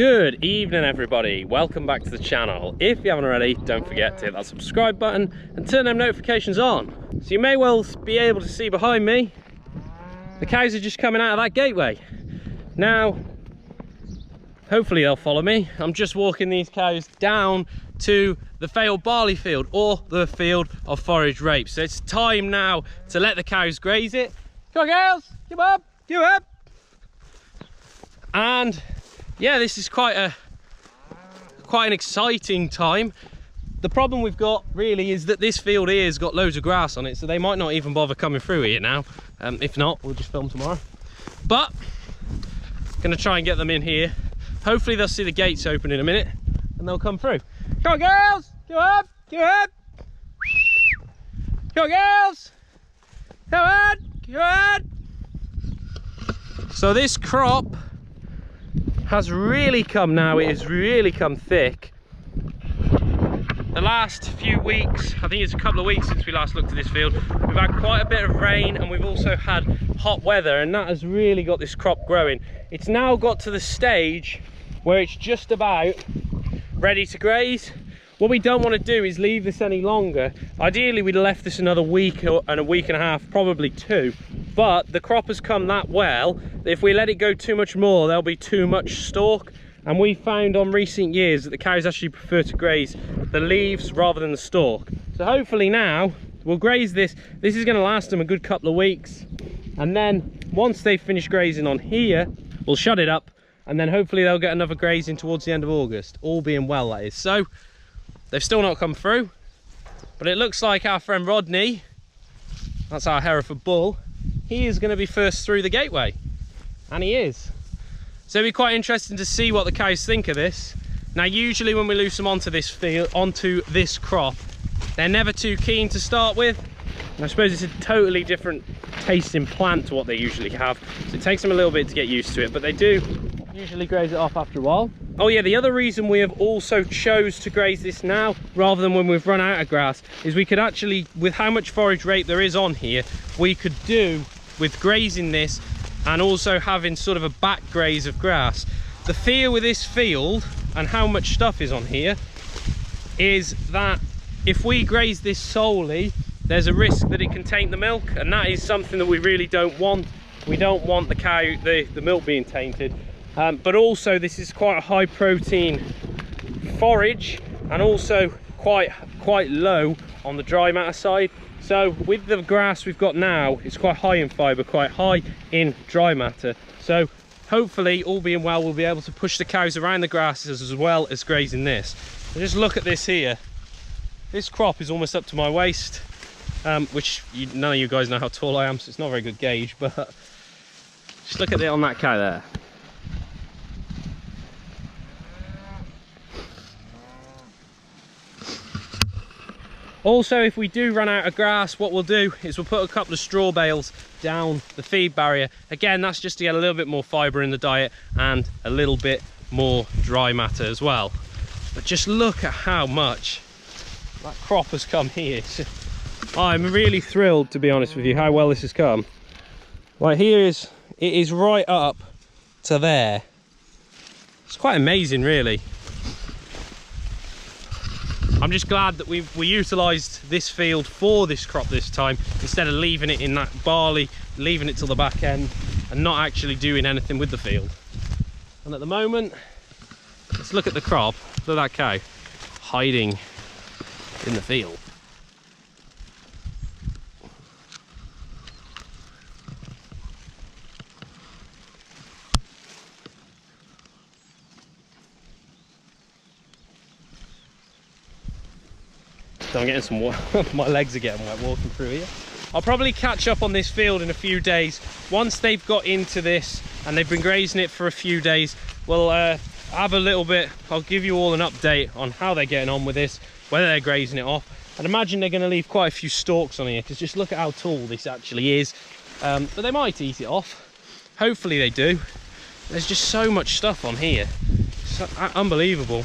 Good evening everybody, welcome back to the channel. If you haven't already, don't forget to hit that subscribe button and turn them notifications on. So you may well be able to see behind me, the cows are just coming out of that gateway. Now, hopefully they'll follow me. I'm just walking these cows down to the failed barley field, or the field of forage rape. So it's time now to let the cows graze it. Come on girls, come up, come up. And yeah, this is quite an exciting time. The problem we've got really is that this field here has got loads of grass on it, so they might not even bother coming through here now. If not, we'll just film tomorrow. But gonna try and get them in here. Hopefully they'll see the gates open in a minute and they'll come through. Come on girls, come up, come up. Come on girls, come on, come on. So this crop has really come now, it has really come thick. The last few weeks, I think it's a couple of weeks since we last looked at this field, we've had quite a bit of rain and we've also had hot weather, and that has really got this crop growing. It's now got to the stage where it's just about ready to graze. What we don't want to do is leave this any longer. Ideally we'd have left this another week and a week and a half, probably two. But the crop has come that well that if we let it go too much more, there'll be too much stalk. And we found on recent years that the cows actually prefer to graze the leaves rather than the stalk. So hopefully now we'll graze this. This is going to last them a good couple of weeks. And then once they finish grazing on here, we'll shut it up. And then hopefully they'll get another grazing towards the end of August. All being well, that is. So they've still not come through. But it looks like our friend Rodney, that's our Hereford bull, he is going to be first through the gateway, and he is. So it'll be quite interesting to see what the cows think of this. Now usually when we loose them onto this field, onto this crop, they're never too keen to start with. And I suppose it's a totally different tasting plant to what they usually have, so it takes them a little bit to get used to it, but they do usually graze it off after a while. Oh yeah, the other reason we have also chose to graze this now rather than when we've run out of grass is we could actually, with how much forage rape there is on here, we could do with grazing this and also having sort of a back graze of grass. The fear with this field and how much stuff is on here is that if we graze this solely, there's a risk that it can taint the milk, and that is something that we really don't want. We don't want the cow, the milk being tainted. But also this is quite a high protein forage and also quite low on the dry matter side. So with the grass we've got now, it's quite high in fibre, quite high in dry matter. So hopefully, all being well, we'll be able to push the cows around the grasses as well as grazing this. So just look at this here. This crop is almost up to my waist, which none of you guys know how tall I am, so it's not a very good gauge, but just look at it on that cow there. Also, if we do run out of grass, what we'll do is we'll put a couple of straw bales down the feed barrier. Again, that's just to get a little bit more fibre in the diet and a little bit more dry matter as well. But just look at how much that crop has come here. I'm really thrilled, to be honest with you, how well this has come. Like it is right up to there. It's quite amazing, really. I'm just glad that we utilised this field for this crop this time, instead of leaving it in that barley, leaving it till the back end and not actually doing anything with the field. And at the moment, let's look at the crop. Look at that cow hiding in the field. So I'm getting some my legs are getting wet walking through here. I'll probably catch up on this field in a few days. Once they've got into this and they've been grazing it for a few days, we'll have a little bit, I'll give you all an update on how they're getting on with this, whether they're grazing it off. I'd imagine they're going to leave quite a few stalks on here, because just look at how tall this actually is. But they might eat it off. Hopefully they do. There's just so much stuff on here. So, unbelievable.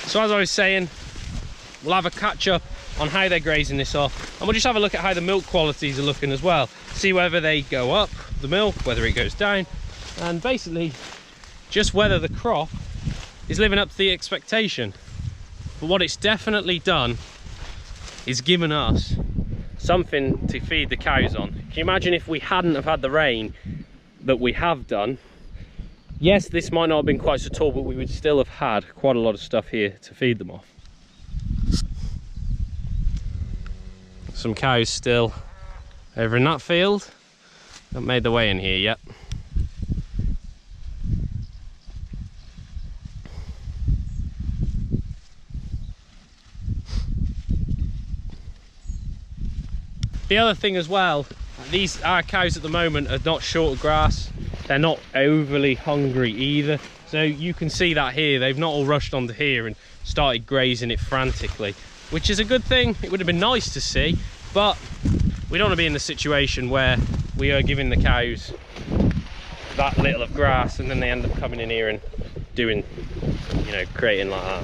So as I was saying, we'll have a catch up on how they're grazing this off, and we'll just have a look at how the milk qualities are looking as well, see whether they go up, the milk, whether it goes down, and basically just whether the crop is living up to the expectation. But what it's definitely done is given us something to feed the cows on. Can you imagine if we hadn't have had the rain that we have done? Yes, this might not have been quite so tall, but we would still have had quite a lot of stuff here to feed them off. Some cows still over in that field. Haven't made their way in here yet. The other thing as well, our cows at the moment are not short of grass. They're not overly hungry either. So you can see that here, they've not all rushed onto here and started grazing it frantically, which is a good thing. It would have been nice to see, but we don't want to be in the situation where we are giving the cows that little of grass and then they end up coming in here and doing, you know, creating like that.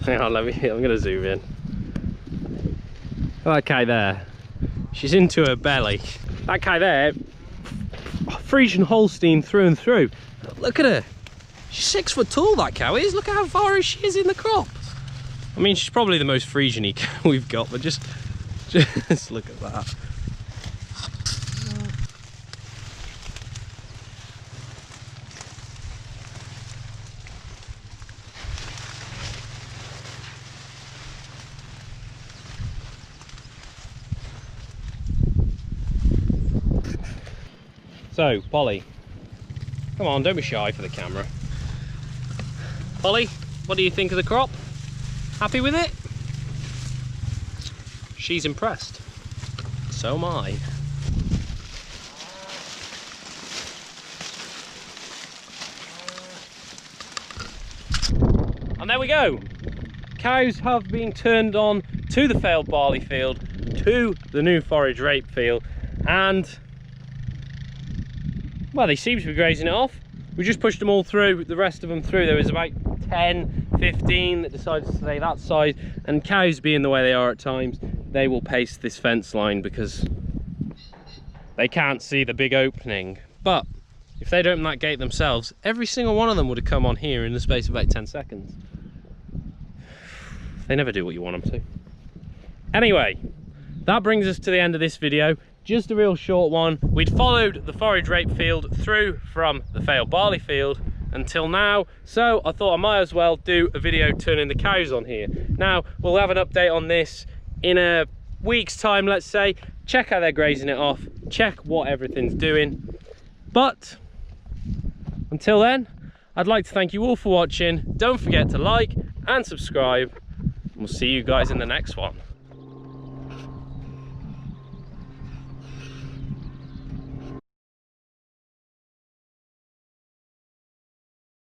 Hang on, I'm gonna zoom in. That cow there, she's into her belly. That cow there, Frisian Holstein through and through. Look at her. She's 6 foot tall, that cow is. Look at how far she is in the crop. I mean, she's probably the most Frisian-y cow we've got, but just look at that. So, Polly, come on, don't be shy for the camera. Polly, what do you think of the crop? Happy with it? She's impressed. So am I. And there we go. Cows have been turned on to the failed barley field, to the new forage rape field, and well, they seem to be grazing it off. We just pushed them all through, the rest of them through. There was about 10, 15 that decided to stay that side, and cows being the way they are at times, they will pace this fence line because they can't see the big opening. But if they'd opened that gate themselves, every single one of them would have come on here in the space of about 10 seconds. They never do what you want them to. Anyway, that brings us to the end of this video. Just a real short one. We'd followed the forage rape field through from the failed barley field until now, so I thought I might as well do a video turning the cows on here. Now, we'll have an update on this in a week's time, let's say. Check how they're grazing it off, check what everything's doing. But until then, I'd like to thank you all for watching. Don't forget to like and subscribe. We'll see you guys in the next one.